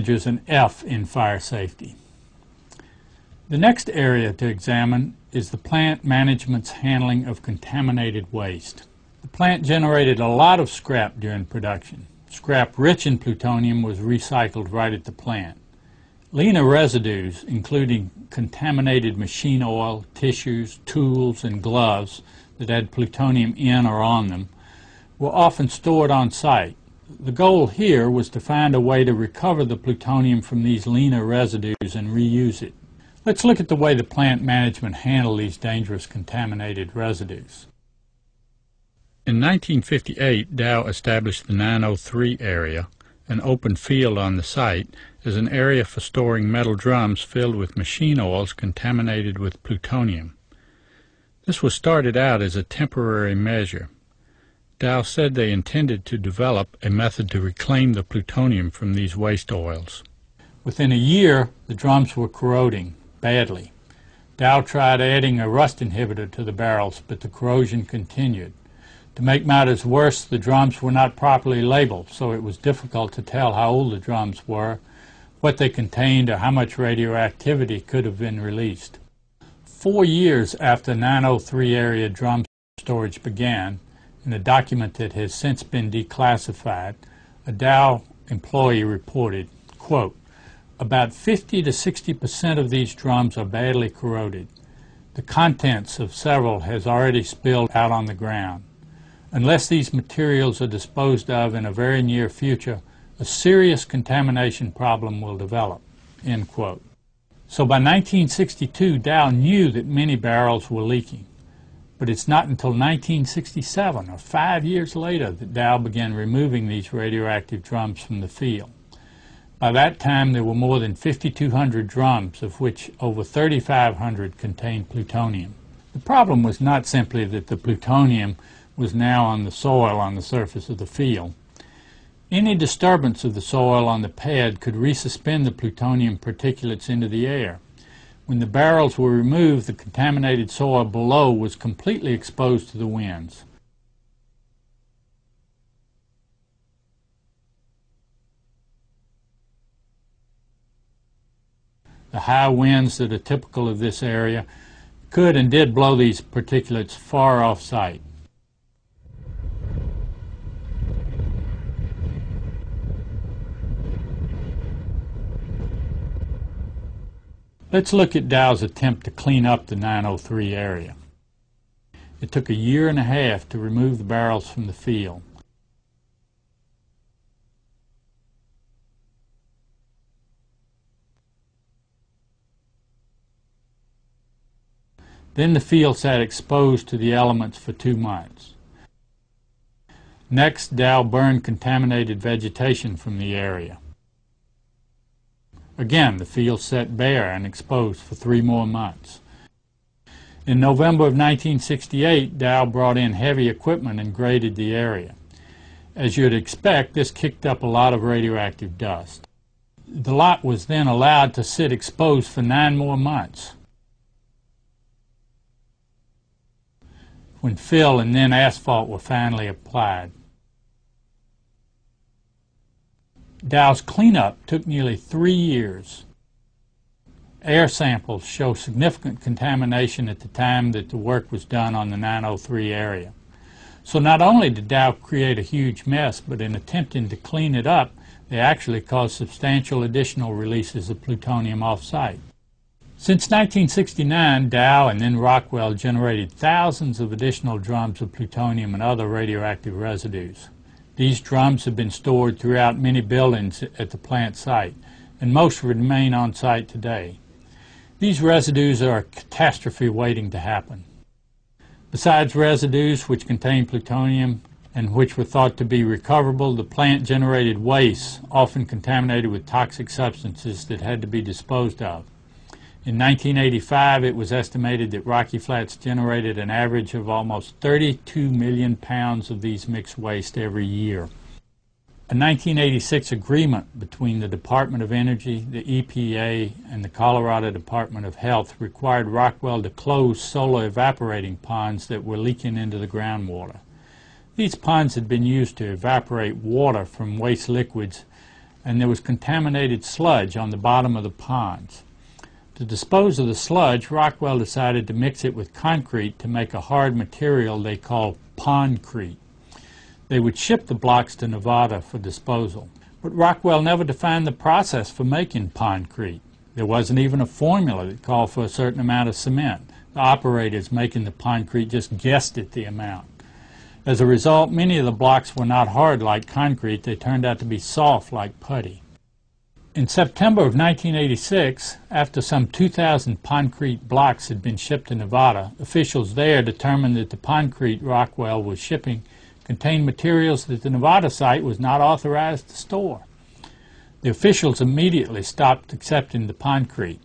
is an F in fire safety. The next area to examine is the plant management's handling of contaminated waste. The plant generated a lot of scrap during production. Scrap rich in plutonium was recycled right at the plant. Leaner residues, including contaminated machine oil, tissues, tools, and gloves that had plutonium in or on them, were often stored on site. The goal here was to find a way to recover the plutonium from these leaner residues and reuse it. Let's look at the way the plant management handled these dangerous contaminated residues. In 1958, Dow established the 903 area, an open field on the site, as an area for storing metal drums filled with machine oils contaminated with plutonium. This was started out as a temporary measure. Dow said they intended to develop a method to reclaim the plutonium from these waste oils. Within a year, the drums were corroding badly. Dow tried adding a rust inhibitor to the barrels, but the corrosion continued. To make matters worse, the drums were not properly labeled, so it was difficult to tell how old the drums were, what they contained, or how much radioactivity could have been released. 4 years after 903 area drum storage began, in a document that has since been declassified, a Dow employee reported, quote, "About 50 to 60% of these drums are badly corroded. The contents of several has already spilled out on the ground. Unless these materials are disposed of in a very near future, a serious contamination problem will develop." End quote. So by 1962, Dow knew that many barrels were leaking. But it's not until 1967, or 5 years later, that Dow began removing these radioactive drums from the field. By that time, there were more than 5,200 drums, of which over 3,500 contained plutonium. The problem was not simply that the plutonium was now on the soil on the surface of the field. Any disturbance of the soil on the pad could resuspend the plutonium particulates into the air. When the barrels were removed, the contaminated soil below was completely exposed to the winds. The high winds that are typical of this area could and did blow these particulates far off site. Let's look at Dow's attempt to clean up the 903 area. It took a year and a half to remove the barrels from the field. Then the field sat exposed to the elements for 2 months. Next, Dow burned contaminated vegetation from the area. Again, the field sat bare and exposed for 3 more months. In November of 1968, Dow brought in heavy equipment and graded the area. As you'd expect, this kicked up a lot of radioactive dust. The lot was then allowed to sit exposed for 9 more months, when fill and then asphalt were finally applied. Dow's cleanup took nearly 3 years. Air samples show significant contamination at the time that the work was done on the 903 area. So not only did Dow create a huge mess, but in attempting to clean it up, they actually caused substantial additional releases of plutonium off-site. Since 1969, Dow and then Rockwell generated thousands of additional drums of plutonium and other radioactive residues. These drums have been stored throughout many buildings at the plant site, and most remain on site today. These residues are a catastrophe waiting to happen. Besides residues which contain plutonium and which were thought to be recoverable, the plant generated waste, often contaminated with toxic substances that had to be disposed of. In 1985, it was estimated that Rocky Flats generated an average of almost 32 million pounds of these mixed waste every year. A 1986 agreement between the Department of Energy, the EPA, and the Colorado Department of Health required Rockwell to close solar evaporating ponds that were leaking into the groundwater. These ponds had been used to evaporate water from waste liquids and there was contaminated sludge on the bottom of the ponds. To dispose of the sludge, Rockwell decided to mix it with concrete to make a hard material they call pondcrete. They would ship the blocks to Nevada for disposal. But Rockwell never defined the process for making pondcrete. There wasn't even a formula that called for a certain amount of cement. The operators making the pondcrete just guessed at the amount. As a result, many of the blocks were not hard like concrete. They turned out to be soft like putty. In September of 1986, after some 2,000 pondcrete blocks had been shipped to Nevada, officials there determined that the pondcrete Rockwell was shipping contained materials that the Nevada site was not authorized to store. The officials immediately stopped accepting the pondcrete.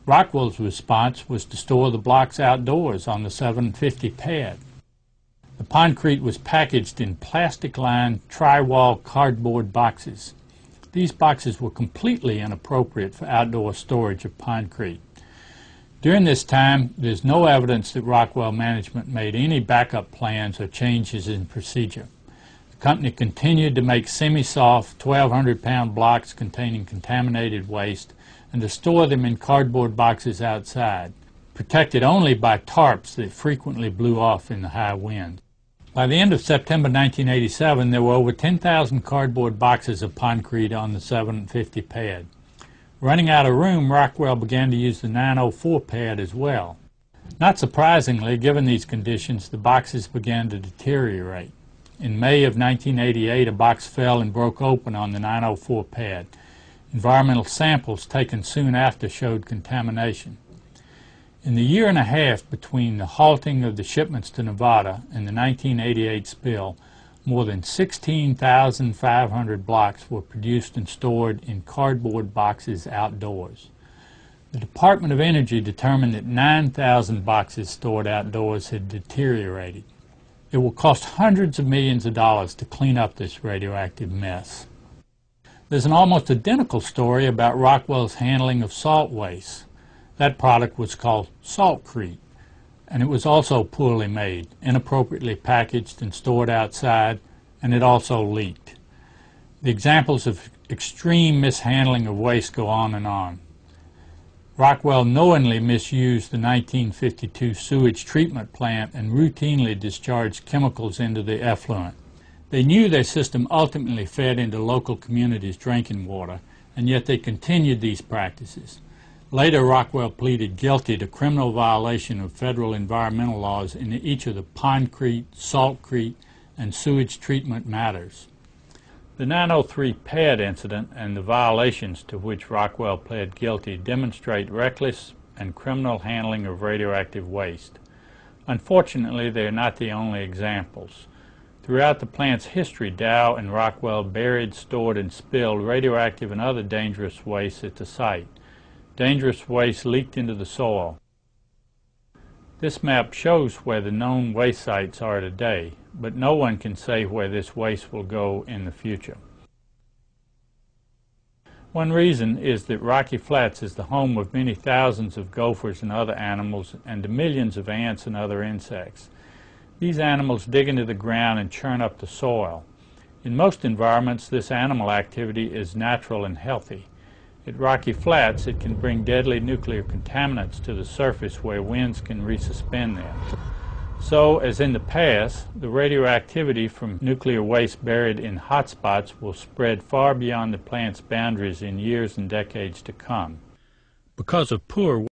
Rockwell's response was to store the blocks outdoors on the 750 pad. The pondcrete was packaged in plastic-lined tri-wall cardboard boxes. These boxes were completely inappropriate for outdoor storage of pondcrete. During this time, there's no evidence that Rockwell management made any backup plans or changes in procedure. The company continued to make semi-soft 1,200-pound blocks containing contaminated waste and to store them in cardboard boxes outside, protected only by tarps that frequently blew off in the high wind. By the end of September 1987, there were over 10,000 cardboard boxes of pondcrete on the 750 pad. Running out of room, Rockwell began to use the 904 pad as well. Not surprisingly, given these conditions, the boxes began to deteriorate. In May of 1988, a box fell and broke open on the 904 pad. Environmental samples taken soon after showed contamination. In the year and a half between the halting of the shipments to Nevada and the 1988 spill, more than 16,500 blocks were produced and stored in cardboard boxes outdoors. The Department of Energy determined that 9,000 boxes stored outdoors had deteriorated. It will cost hundreds of millions of dollars to clean up this radioactive mess. There's an almost identical story about Rockwell's handling of salt waste. That product was called saltcrete, and it was also poorly made, inappropriately packaged and stored outside, and it also leaked. The examples of extreme mishandling of waste go on and on. Rockwell knowingly misused the 1952 sewage treatment plant and routinely discharged chemicals into the effluent. They knew their system ultimately fed into local communities' drinking water, and yet they continued these practices. Later, Rockwell pleaded guilty to criminal violation of federal environmental laws in each of the pondcrete, saltcrete, and sewage treatment matters. The 903 pad incident and the violations to which Rockwell pled guilty demonstrate reckless and criminal handling of radioactive waste. Unfortunately, they are not the only examples. Throughout the plant's history, Dow and Rockwell buried, stored, and spilled radioactive and other dangerous waste at the site. Dangerous waste leaked into the soil. This map shows where the known waste sites are today, but no one can say where this waste will go in the future. One reason is that Rocky Flats is the home of many thousands of gophers and other animals and to millions of ants and other insects. These animals dig into the ground and churn up the soil. In most environments, this animal activity is natural and healthy. At Rocky Flats, it can bring deadly nuclear contaminants to the surface where winds can resuspend them. So, as in the past, the radioactivity from nuclear waste buried in hotspots will spread far beyond the plant's boundaries in years and decades to come. Because of poor